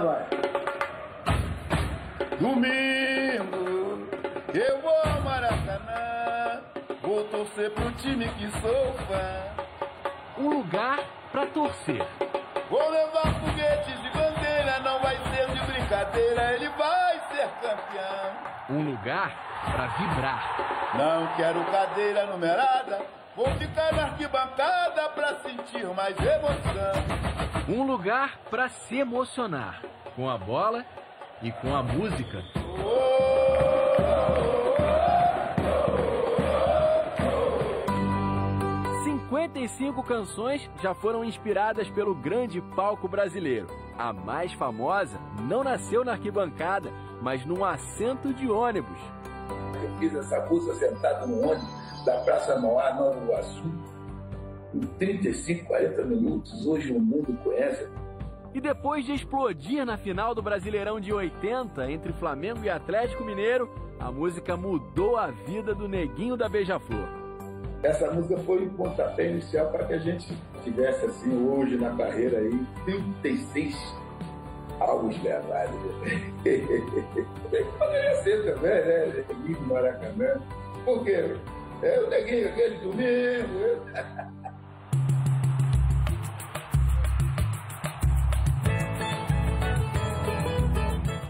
vai. Domingo, eu vou ao Maracanã, vou torcer pro time que sou fã. Um lugar pra torcer. Vou levar foguetes de bandeira, não vai ser de brincadeira, ele vai ser campeão. Um lugar pra vibrar. Não quero cadeira numerada, vou ficar na arquibancada pra sentir mais emoção. Um lugar pra se emocionar, com a bola e com a música. 55 canções já foram inspiradas pelo grande palco brasileiro. A mais famosa não nasceu na arquibancada, mas num assento de ônibus. Eu fiz essa música sentado no ônibus da Praça Mauá, Nova Iguaçu, em 35, 40 minutos. Hoje o mundo conhece. E depois de explodir na final do Brasileirão de 80, entre Flamengo e Atlético Mineiro, a música mudou a vida do Neguinho da Beija-Flor. Essa música foi o pontapé inicial para que a gente tivesse, assim, hoje na carreira aí, 36 álbuns gravados. Poderia ser também, né? Neguinho do Maracanã. Por quê? É o Neguinho, aquele domingo.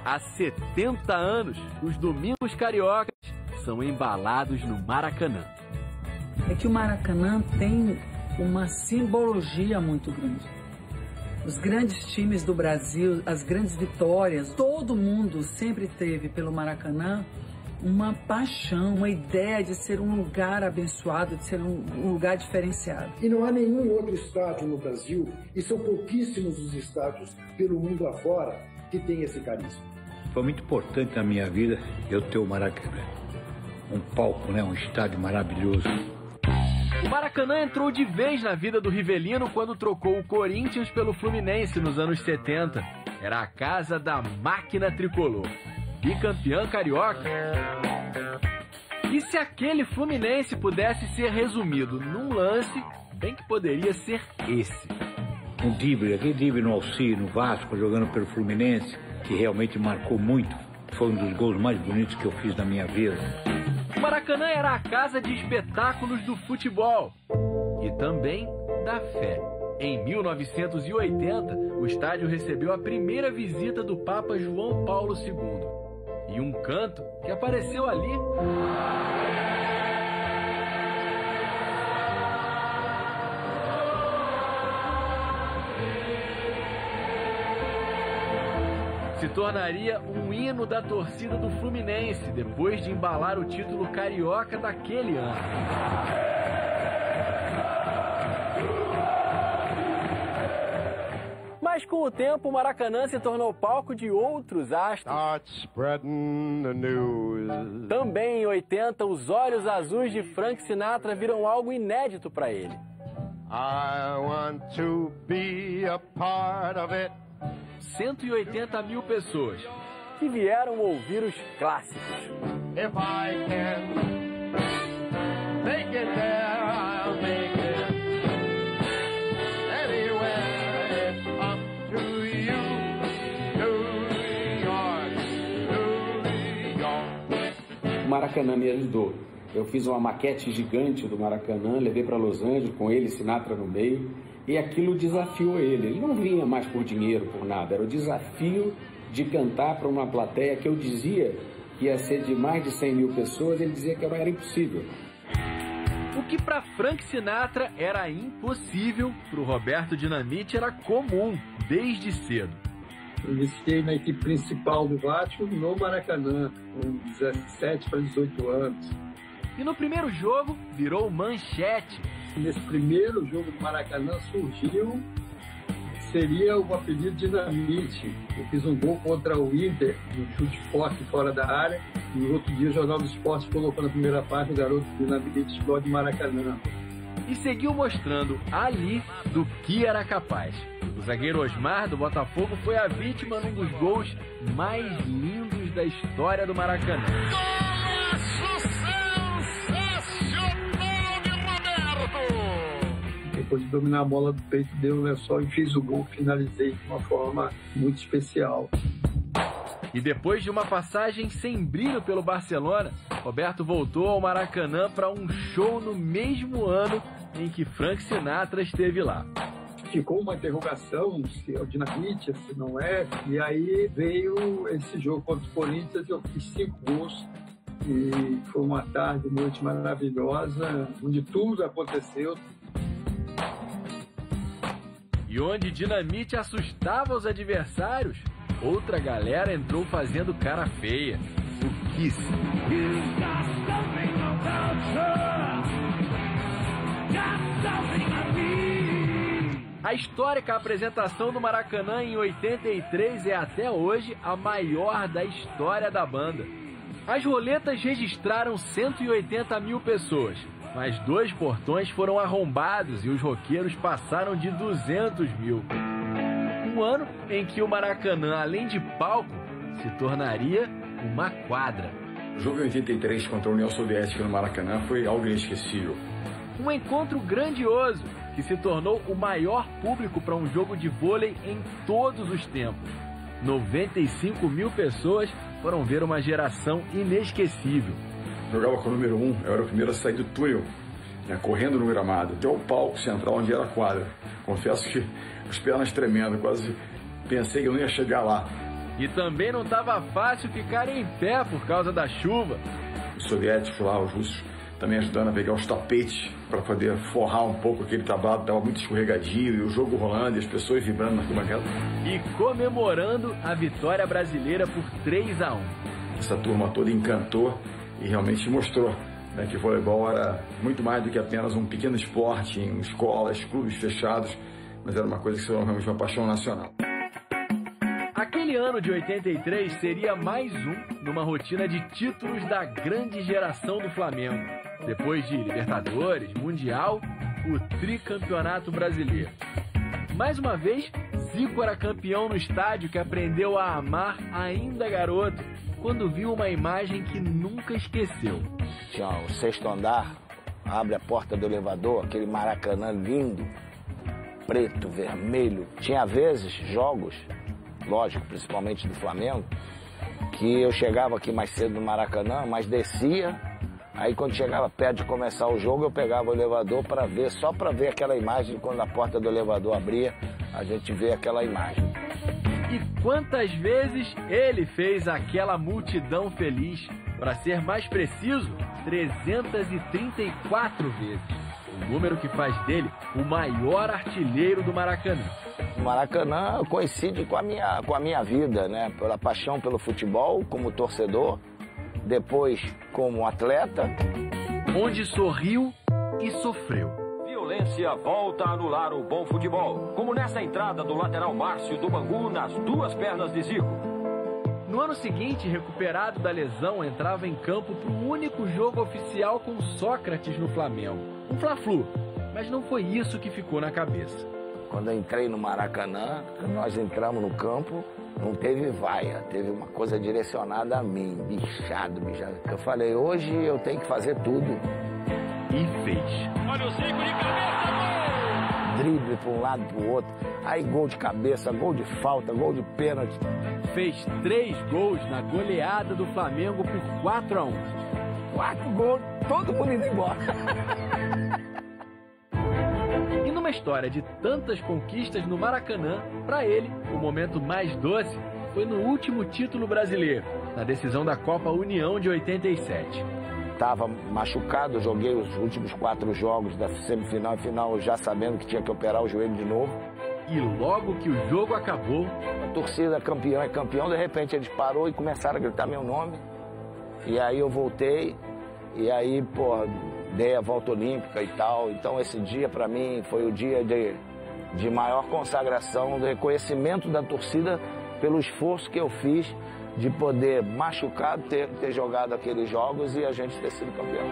Há 70 anos, os domingos cariocas são embalados no Maracanã. É que o Maracanã tem uma simbologia muito grande. Os grandes times do Brasil, as grandes vitórias, todo mundo sempre teve pelo Maracanã uma paixão, uma ideia de ser um lugar abençoado, de ser um lugar diferenciado. E não há nenhum outro estádio no Brasil, e são pouquíssimos os estádios pelo mundo afora que tem esse carisma. Foi muito importante na minha vida eu ter o Maracanã. Um palco, né? Um estádio maravilhoso. O Maracanã entrou de vez na vida do Rivelino quando trocou o Corinthians pelo Fluminense nos anos 70. Era a casa da máquina tricolor. Bicampeã carioca. E se aquele Fluminense pudesse ser resumido num lance, bem que poderia ser esse. Um drible, aquele drible no Alci, no Vasco, jogando pelo Fluminense, que realmente marcou muito. Foi um dos gols mais bonitos que eu fiz na minha vida. O Maracanã era a casa de espetáculos do futebol e também da fé. Em 1980, o estádio recebeu a primeira visita do Papa João Paulo II. E um canto que apareceu ali se tornaria um hino da torcida do Fluminense, depois de embalar o título carioca daquele ano. Mas com o tempo, o Maracanã se tornou palco de outros astros. Também em 80, os olhos azuis de Frank Sinatra viram algo inédito para ele. I want to be a part of it. 180 mil pessoas que vieram ouvir os clássicos. If I can make it there, I'll make it. Anywhere it's up to you. New York. O Maracanã me ajudou. Eu fiz uma maquete gigante do Maracanã, levei para Los Angeles com ele, Sinatra no meio. E aquilo desafiou ele. Ele não vinha mais por dinheiro, por nada. Era o desafio de cantar para uma plateia que eu dizia que ia ser de mais de 100 mil pessoas. Ele dizia que era impossível. O que para Frank Sinatra era impossível, para o Roberto Dinamite era comum, desde cedo. Eu iniciei na equipe principal do Vasco no Maracanã, com 17 para 18 anos. E no primeiro jogo, virou manchete. Nesse primeiro jogo do Maracanã surgiu, seria o apelido Dinamite. Eu fiz um gol contra o Inter, no chute forte fora da área. E no outro dia o Jornal do Esporte colocou na primeira parte o garoto Dinamite explode Maracanã. E seguiu mostrando ali do que era capaz. O zagueiro Osmar, do Botafogo, foi a vítima num dos gols mais lindos da história do Maracanã. Depois de dominar a bola do peito, dei um lençol e fiz o gol, finalizei de uma forma muito especial. E depois de uma passagem sem brilho pelo Barcelona, Roberto voltou ao Maracanã para um show no mesmo ano em que Frank Sinatra esteve lá. Ficou uma interrogação se é o Dinamite, se não é. E aí veio esse jogo contra o Corinthians, eu fiz 5 gols. E foi uma tarde, noite maravilhosa, onde tudo aconteceu. E onde Dinamite assustava os adversários, outra galera entrou fazendo cara feia. O Kiss. A histórica apresentação do Maracanã em 83 é até hoje a maior da história da banda. As roletas registraram 180 mil pessoas, mas 2 portões foram arrombados e os roqueiros passaram de 200 mil. Um ano em que o Maracanã, além de palco, se tornaria uma quadra. O jogo em 83 contra a União Soviética no Maracanã foi algo inesquecível. Um encontro grandioso que se tornou o maior público para um jogo de vôlei em todos os tempos. 95 mil pessoas foram ver uma geração inesquecível. Jogava com o número 1, eu era o primeiro a sair do túnel, correndo no gramado, até o palco central onde era a quadra. Confesso que as pernas tremendo, quase pensei que eu não ia chegar lá. E também não estava fácil ficar em pé por causa da chuva. Os soviéticos lá, os russos, também ajudando a pegar os tapetes para poder forrar um pouco aquele tablado, estava muito escorregadio, e o jogo rolando, e as pessoas vibrando na arquibancada. E comemorando a vitória brasileira por 3-1. Essa turma toda encantou e realmente mostrou que o voleibol era muito mais do que apenas um pequeno esporte em escolas, clubes fechados, mas era uma coisa que se tornou realmente uma paixão nacional. Aquele ano de 83 seria mais um numa rotina de títulos da grande geração do Flamengo. Depois de Libertadores, Mundial, o tricampeonato brasileiro. Mais uma vez, Zico era campeão no estádio que aprendeu a amar ainda garoto, quando viu uma imagem que nunca esqueceu. Tinha o 6º andar, abre a porta do elevador, aquele Maracanã lindo, preto, vermelho. Tinha vezes jogos, lógico, principalmente do Flamengo, que eu chegava aqui mais cedo no Maracanã, mas descia, aí quando chegava perto de começar o jogo, eu pegava o elevador para ver, só para ver aquela imagem, quando a porta do elevador abria, a gente vê aquela imagem. E quantas vezes ele fez aquela multidão feliz? Para ser mais preciso, 334 vezes. O número que faz dele o maior artilheiro do Maracanã. O Maracanã coincide com a minha vida, né? Pela paixão pelo futebol, como torcedor, depois como atleta. Onde sorriu e sofreu. Violência volta a anular o bom futebol, como nessa entrada do lateral Márcio do Bangu nas 2 pernas de Zico. No ano seguinte, recuperado da lesão, entrava em campo para o único jogo oficial com Sócrates no Flamengo. Um Fla-Flu, mas não foi isso que ficou na cabeça. Quando eu entrei no Maracanã, nós entramos no campo, não teve vaia, teve uma coisa direcionada a mim, bichado. Eu falei, hoje eu tenho que fazer tudo. E fez. Olha o Zico de cabeça, gol! Drible para um lado para o outro, aí gol de cabeça, gol de falta, gol de pênalti. Fez 3 gols na goleada do Flamengo por 4-1. 4 gols, todo mundo indo embora. E numa história de tantas conquistas no Maracanã, para ele, o momento mais doce foi no último título brasileiro, na decisão da Copa União de 87. Estava machucado, joguei os últimos 4 jogos da semifinal e final já sabendo que tinha que operar o joelho de novo. E logo que o jogo acabou... A torcida campeão é campeão, de repente eles parou e começaram a gritar meu nome. E aí eu voltei, e aí, dei a volta olímpica e tal. Então esse dia para mim foi o dia de maior consagração, do reconhecimento da torcida pelo esforço que eu fiz de poder, machucado, ter jogado aqueles jogos e a gente ter sido campeão.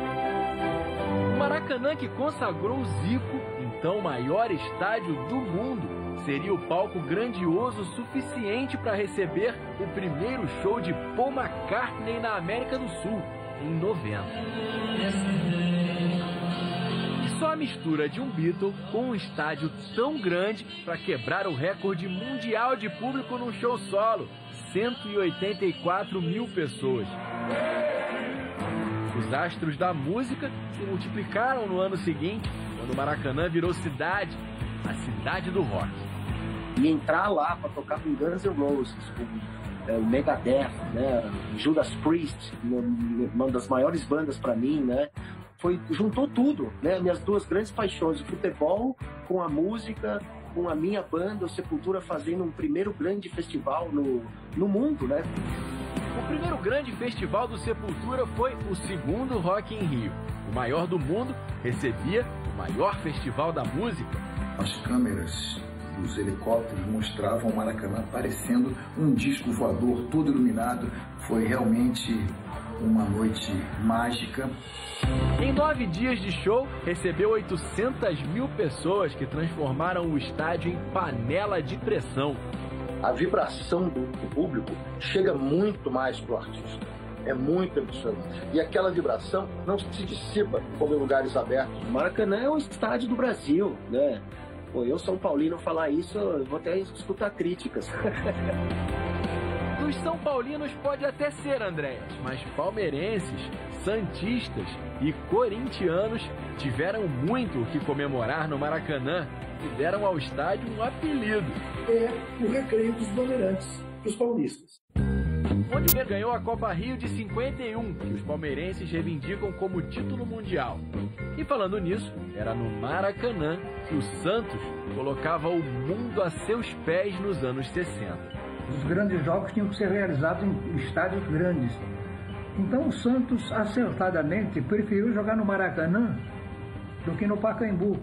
O Maracanã, que consagrou o Zico, então o maior estádio do mundo, seria o palco grandioso suficiente para receber o primeiro show de Paul McCartney na América do Sul, em 90. E só só a mistura de um Beatle com um estádio tão grande para quebrar o recorde mundial de público num show solo. 184 mil pessoas. Os astros da música se multiplicaram no ano seguinte, quando o Maracanã virou cidade, a cidade do rock. E entrar lá para tocar com Guns N' Roses, com o Megadeth, né, Judas Priest, uma das maiores bandas para mim, né? Juntou tudo, né? Minhas duas grandes paixões, o futebol com a música, com a minha banda, o Sepultura fazendo um primeiro grande festival no mundo, né? O primeiro grande festival do Sepultura foi o segundo Rock in Rio. O maior do mundo recebia o maior festival da música. As câmeras dos helicópteros mostravam o Maracanã parecendo um disco voador todo iluminado. Foi realmente uma noite mágica. Em 9 dias de show, recebeu 800 mil pessoas que transformaram o estádio em panela de pressão. A vibração do público chega muito mais pro artista. É muito emocionante. E aquela vibração não se dissipa como em lugares abertos. O Maracanã é o estádio do Brasil, né? Pô, eu, São Paulino, falar isso, eu vou até escutar críticas. Dos São Paulinos pode até ser, Andréas, mas palmeirenses, santistas e corintianos tiveram muito o que comemorar no Maracanã e deram ao estádio um apelido. É o Recreio dos Bandeirantes, dos paulistas. Onde ganhou a Copa Rio de 51, que os palmeirenses reivindicam como título mundial. E falando nisso, era no Maracanã que o Santos colocava o mundo a seus pés nos anos 60. Os grandes jogos tinham que ser realizados em estádios grandes. Então o Santos, acertadamente, preferiu jogar no Maracanã do que no Pacaembu.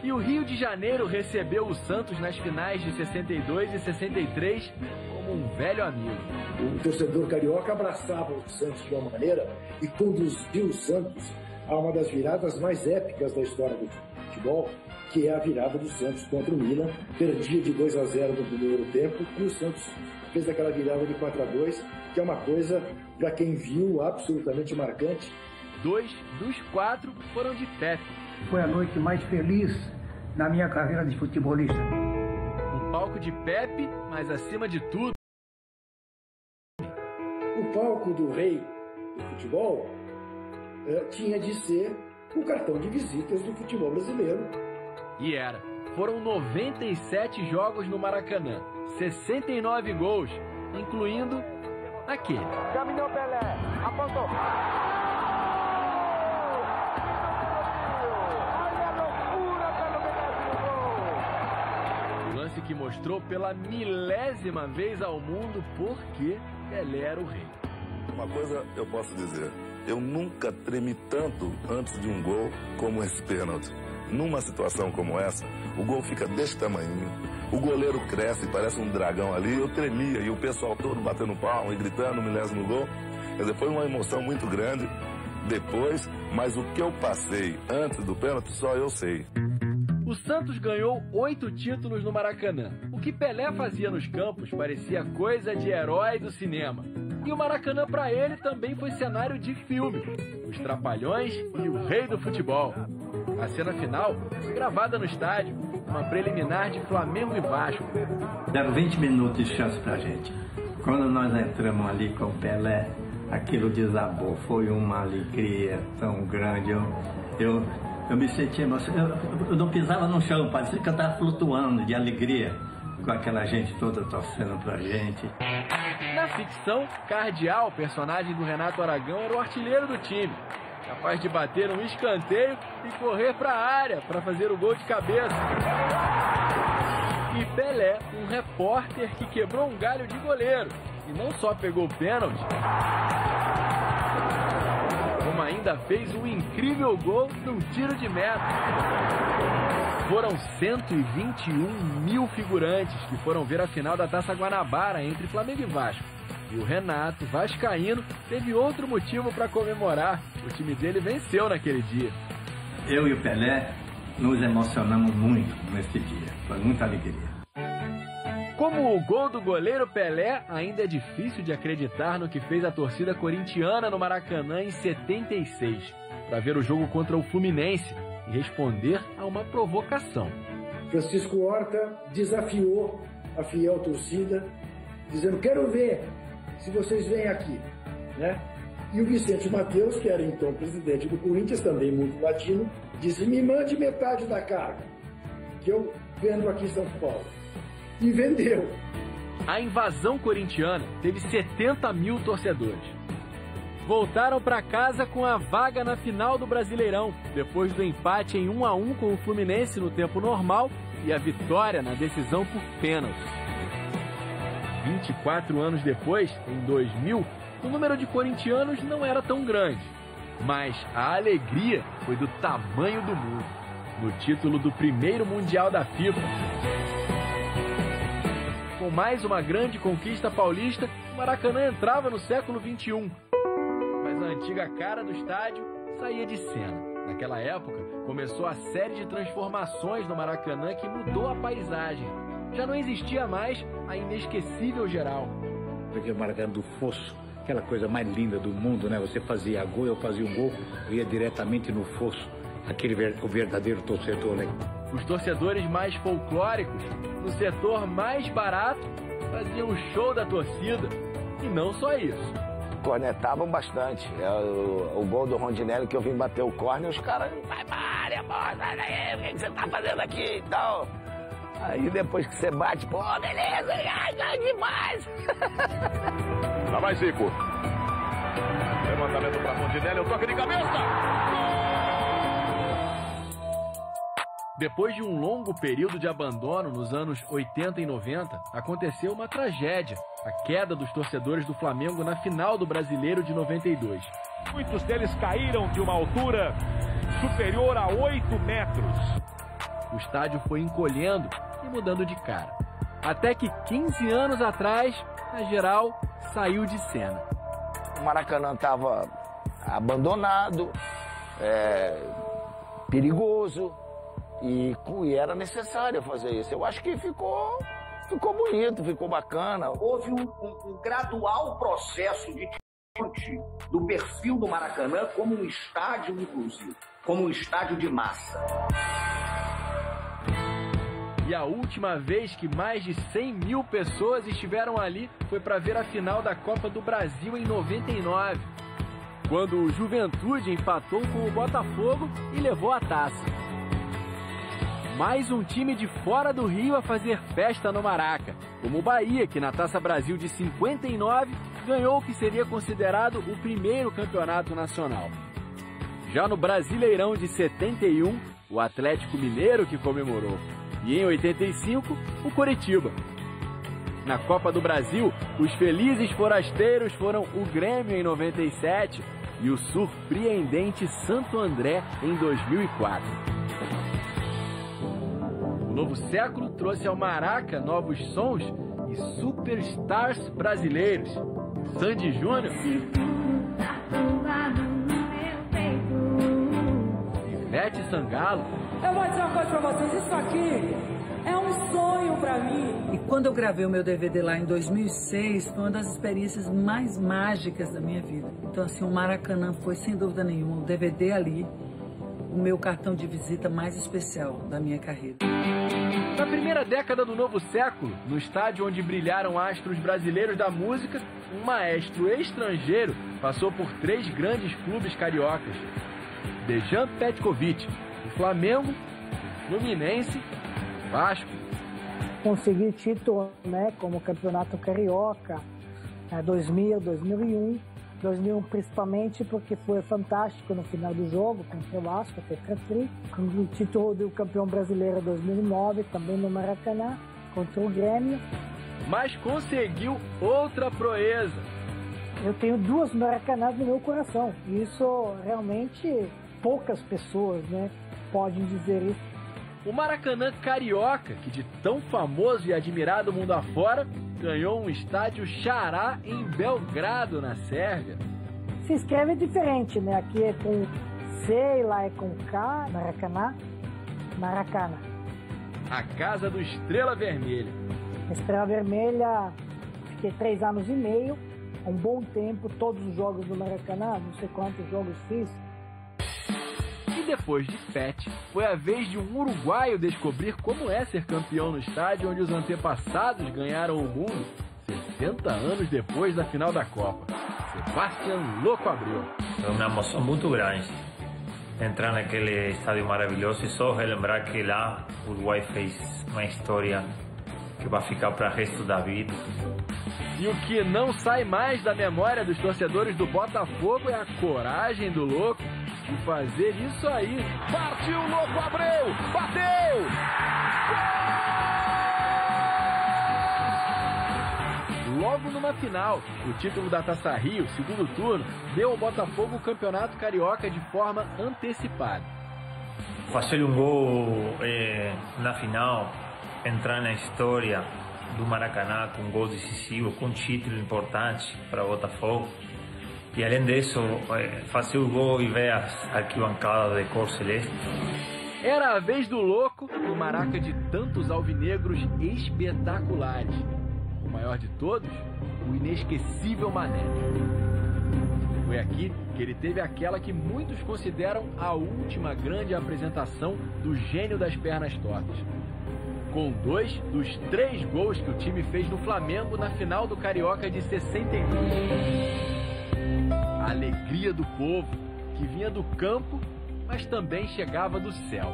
E o Rio de Janeiro recebeu o Santos nas finais de 62 e 63 como um velho amigo. O torcedor carioca abraçava o Santos de uma maneira e conduziu o Santos a uma das viradas mais épicas da história do futebol, que é a virada do Santos contra o Milan. Perdia de 2-0 no primeiro tempo e o Santos fez aquela virada de 4-2, que é uma coisa, para quem viu, absolutamente marcante. 2 dos 4 foram de Pepe. Foi a noite mais feliz na minha carreira de futebolista. Um palco de Pepe, mas acima de tudo, o palco do rei do futebol tinha de ser o cartão de visitas do futebol brasileiro. E era. Foram 97 jogos no Maracanã, 69 gols, incluindo aquele. Caminhou Pelé, apontou. O lance que mostrou pela milésima vez ao mundo por que Pelé era o rei. Uma coisa eu posso dizer, eu nunca tremi tanto antes de um gol como esse pênalti. Numa situação como essa, o gol fica desse tamanhinho, o goleiro cresce, parece um dragão ali, eu tremia e o pessoal todo batendo palma e gritando o milésimo gol. Quer dizer, foi uma emoção muito grande depois, mas o que eu passei antes do pênalti só eu sei. O Santos ganhou 8 títulos no Maracanã. O que Pelé fazia nos campos parecia coisa de herói do cinema. E o Maracanã para ele também foi cenário de filme. Os Trapalhões e o Rei do Futebol. A cena final foi gravada no estádio, uma preliminar de Flamengo e Vasco. Deram 20 minutos de chance pra gente. Quando nós entramos ali com o Pelé, aquilo desabou. Foi uma alegria tão grande. Eu me senti emocionado. Eu não pisava no chão, parecia que eu estava flutuando de alegria com aquela gente toda torcendo pra gente. Na ficção, Cardial, personagem do Renato Aragão, era o artilheiro do time, capaz de bater um escanteio e correr para a área para fazer o gol de cabeça. E Pelé, um repórter que quebrou um galho de goleiro e não só pegou o pênalti, como ainda fez um incrível gol num tiro de meta. Foram 121 mil figurantes que foram ver a final da Taça Guanabara entre Flamengo e Vasco. E o Renato, vascaíno, teve outro motivo para comemorar. O time dele venceu naquele dia. Eu e o Pelé nos emocionamos muito nesse dia. Foi muita alegria. Como o gol do goleiro Pelé, ainda é difícil de acreditar no que fez a torcida corintiana no Maracanã em 76, para ver o jogo contra o Fluminense. e responder a uma provocação. Francisco Horta desafiou a fiel torcida, dizendo: quero ver se vocês vêm aqui, né? E o Vicente Mateus, que era então presidente do Corinthians, também muito latino, disse: me mande metade da carga, que eu vendo aqui em São Paulo. E vendeu. A invasão corintiana teve 70 mil torcedores. Voltaram para casa com a vaga na final do Brasileirão, depois do empate em 1-1 com o Fluminense no tempo normal e a vitória na decisão por pênalti. 24 anos depois, em 2000, o número de corintianos não era tão grande, mas a alegria foi do tamanho do mundo, no título do primeiro Mundial da FIFA. Com mais uma grande conquista paulista, o Maracanã entrava no século XXI. Mas a antiga cara do estádio saía de cena. Naquela época, começou a série de transformações no Maracanã que mudou a paisagem. Já não existia mais a inesquecível geral. Porque o Maracanã do Fosso, aquela coisa mais linda do mundo, né? Você fazia gol, eu fazia um gol, eu ia diretamente no Fosso, o verdadeiro torcedor, né? Os torcedores mais folclóricos, no setor mais barato, faziam o show da torcida. E não só isso. Cornetavam bastante. O gol do Rondinelli, que eu vim bater o córner, os caras, vai pra área, sai daí, o que você tá fazendo aqui e tal. Aí depois que você bate, pô, beleza, ai, demais. Lá vai Zico. Levantamento pra Rondinelli, o toque de cabeça. Depois de um longo período de abandono nos anos 80 e 90, aconteceu uma tragédia, a queda dos torcedores do Flamengo na final do Brasileiro de 92. Muitos deles caíram de uma altura superior a 8 metros. O estádio foi encolhendo e mudando de cara. Até que 15 anos atrás, a geral saiu de cena. O Maracanã estava abandonado, perigoso. E era necessário fazer isso. Eu acho que ficou bonito, ficou bacana. Houve um gradual processo de desmonte do perfil do Maracanã como um estádio inclusivo, como um estádio de massa. E a última vez que mais de 100 mil pessoas estiveram ali foi para ver a final da Copa do Brasil em 99, quando o Juventude empatou com o Botafogo e levou a taça. Mais um time de fora do Rio a fazer festa no Maraca, como o Bahia, que na Taça Brasil de 59 ganhou o que seria considerado o primeiro campeonato nacional. Já no Brasileirão de 71, o Atlético Mineiro que comemorou, e em 85, o Coritiba. Na Copa do Brasil, os felizes forasteiros foram o Grêmio em 97 e o surpreendente Santo André em 2004. O novo século trouxe ao Maraca novos sons e superstars brasileiros. Sandy Júnior, Ivete Sangalo. Eu vou dizer uma coisa pra vocês, isso aqui é um sonho pra mim. E quando eu gravei o meu DVD lá em 2006, foi uma das experiências mais mágicas da minha vida. Então assim, o Maracanã foi sem dúvida nenhuma, o DVD ali, o meu cartão de visita mais especial da minha carreira. Na primeira década do novo século, no estádio onde brilharam astros brasileiros da música, um maestro estrangeiro passou por 3 grandes clubes cariocas: Dejan Petkovic, o Flamengo, o Fluminense, o Vasco. Consegui título, né, como campeonato carioca, 2000, 2001. 2001 principalmente porque foi fantástico no final do jogo contra o Vasco, Tetra-Tri, com o título do campeão brasileiro 2009, também no Maracanã, contra o Grêmio. Mas conseguiu outra proeza. Eu tenho 2 Maracanãs no meu coração, e isso realmente poucas pessoas, né, podem dizer isso. O Maracanã carioca, que de tão famoso e admirado mundo afora, ganhou um estádio xará em Belgrado, na Sérvia. Se escreve diferente, né? Aqui é com C, lá é com K, Maracanã, Maracana. A casa do Estrela Vermelha. Estrela Vermelha, fiquei 3 anos e meio, um bom tempo, todos os jogos do Maracanã, não sei quantos jogos fiz. E depois de Pet, foi a vez de um uruguaio descobrir como é ser campeão no estádio onde os antepassados ganharam o mundo 60 anos depois da final da Copa. Sebastián Louco Abreu. É uma emoção muito grande entrar naquele estádio maravilhoso e só relembrar que lá o Uruguai fez uma história que vai ficar para o resto da vida. E o que não sai mais da memória dos torcedores do Botafogo é a coragem do Louco de fazer isso aí. Partiu o Louco Abreu! Bateu! Logo numa final, o título da Taça Rio, segundo turno, deu ao Botafogo o Campeonato Carioca de forma antecipada. Fazer um gol na final, entrar na história do Maracanã com um gol decisivo, com um título importante para o Botafogo. E além disso, fazer o gol e ver as arquibancadas de cor celeste. Era a vez do Louco no Maraca de tantos alvinegros espetaculares. O maior de todos, o inesquecível Mané. Foi aqui que ele teve aquela que muitos consideram a última grande apresentação do gênio das pernas tortas. Com 2 dos 3 gols que o time fez no Flamengo na final do Carioca de 62. A alegria do povo, que vinha do campo, mas também chegava do céu.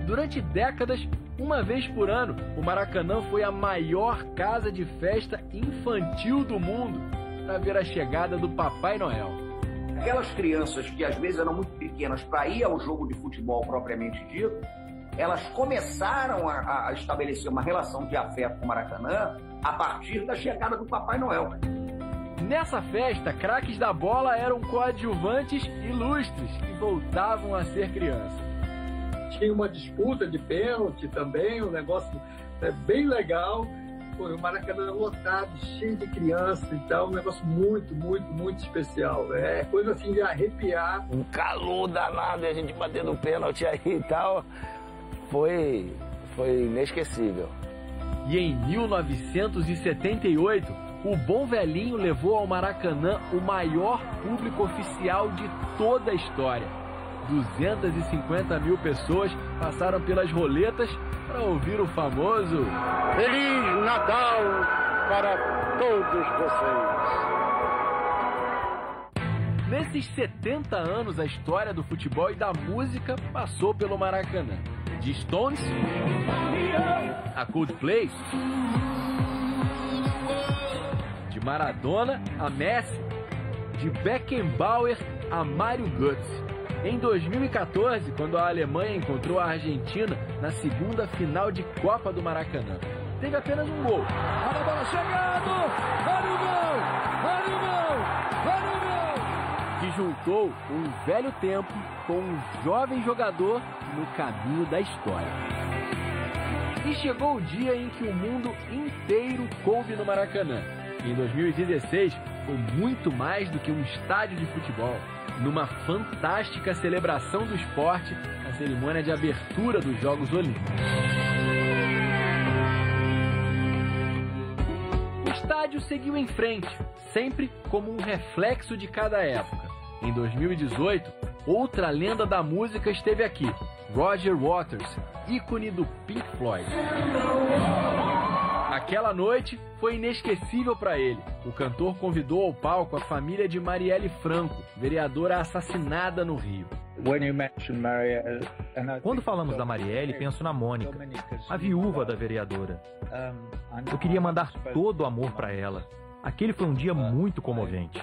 Durante décadas, uma vez por ano, o Maracanã foi a maior casa de festa infantil do mundo para ver a chegada do Papai Noel. Aquelas crianças que às vezes eram muito pequenas para ir ao jogo de futebol propriamente dito, elas começaram a estabelecer uma relação de afeto com o Maracanã a partir da chegada do Papai Noel. Nessa festa, craques da bola eram coadjuvantes ilustres que voltavam a ser crianças. Tinha uma disputa de pênalti também, um negócio bem legal. Foi o Maracanã lotado, cheio de crianças e tal, um negócio muito, muito, muito especial. É coisa assim de arrepiar. Um calor danado e a gente batendo pênalti aí e tal. Foi inesquecível. E em 1978, o Bom Velhinho levou ao Maracanã o maior público oficial de toda a história. 250 mil pessoas passaram pelas roletas para ouvir o famoso Feliz Natal para todos vocês. Nesses 70 anos, a história do futebol e da música passou pelo Maracanã. De Stones a Coldplay, de Maradona a Messi, de Beckenbauer a Mário Götze. Em 2014, quando a Alemanha encontrou a Argentina na segunda final de Copa do Maracanã, teve apenas um gol. Olha a bola chegando! Olha o gol! Olha o gol! Olha o gol! Que juntou um velho tempo com um jovem jogador no caminho da história. E chegou o dia em que o mundo inteiro coube no Maracanã. Em 2016, foi muito mais do que um estádio de futebol. Numa fantástica celebração do esporte, a cerimônia de abertura dos Jogos Olímpicos. O estádio seguiu em frente, sempre como um reflexo de cada época. Em 2018, outra lenda da música esteve aqui, Roger Waters, ícone do Pink Floyd. Aquela noite foi inesquecível para ele. O cantor convidou ao palco a família de Marielle Franco, vereadora assassinada no Rio. Quando falamos da Marielle, penso na Mônica, a viúva da vereadora. Eu queria mandar todo o amor para ela. Aquele foi um dia muito comovente.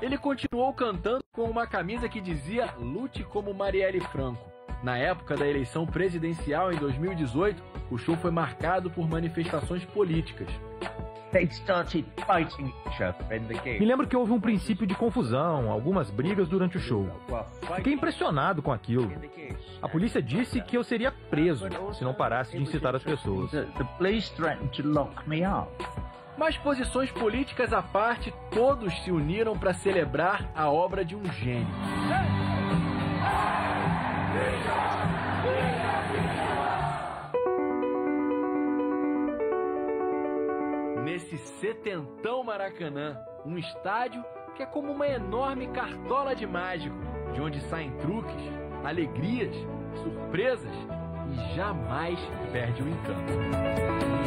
Ele continuou cantando com uma camisa que dizia "Lute como Marielle Franco". Na época da eleição presidencial em 2018, o show foi marcado por manifestações políticas. Me lembro que houve um princípio de confusão, algumas brigas durante o show. Fiquei impressionado com aquilo. A polícia disse que eu seria preso se não parasse de incitar as pessoas. Mas posições políticas à parte, todos se uniram para celebrar a obra de um gênio. Nesse setentão Maracanã, um estádio que é como uma enorme cartola de mágico, de onde saem truques, alegrias, surpresas e jamais perde o encanto.